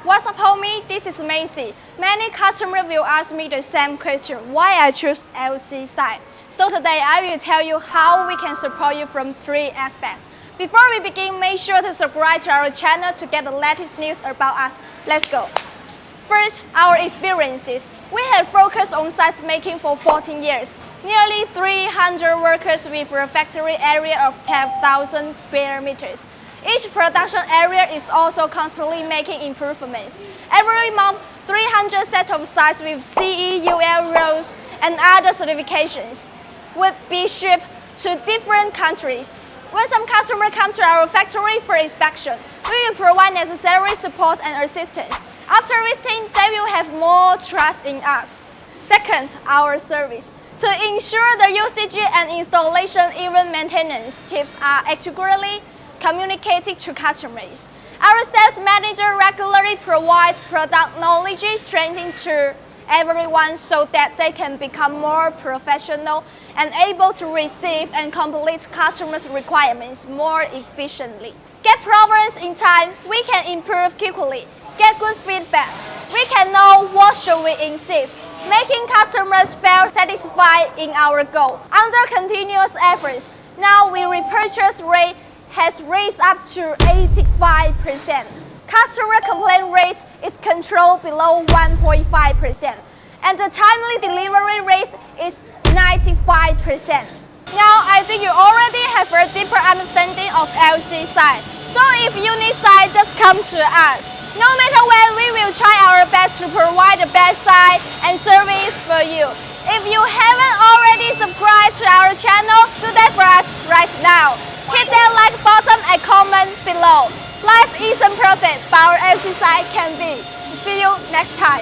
What's up, homie? This is Macy. Many customers will ask me the same question, why I choose LCSIGN. So today I will tell you how we can support you from 3 aspects. Before we begin, make sure to subscribe to our channel to get the latest news about us. Let's go. First, our experiences. We have focused on size making for 14 years. Nearly 300 workers with a factory area of 10,000 square meters. Each production area is also constantly making improvements. Every month, 300 sets of sites with CE, UL rows and other certifications would be shipped to different countries. When some customers come to our factory for inspection, we will provide necessary support and assistance. After visiting, they will have more trust in us. Second, our service. To ensure the usage and installation, even maintenance tips are accurately communicated to customers. Our sales manager regularly provides product knowledge training to everyone so that they can become more professional and able to receive and complete customers' requirements more efficiently. Get problems in time, we can improve quickly. Get good feedback, we can know what should we insist, making customers feel satisfied in our goal. Under continuous efforts, now our repurchase rate has raised up to 85%. Customer complaint rate is controlled below 1.5%, and the timely delivery rate is 95%. Now, I think you already have a deeper understanding of LCSIGN. So if you need sign, just come to us. No matter when, we will try our best to provide the best sign and service for you. If you haven't already subscribed to our channel, do that for us right now. Hit that like button and comment below. Life isn't perfect, but our LCSIGN can be. See you next time.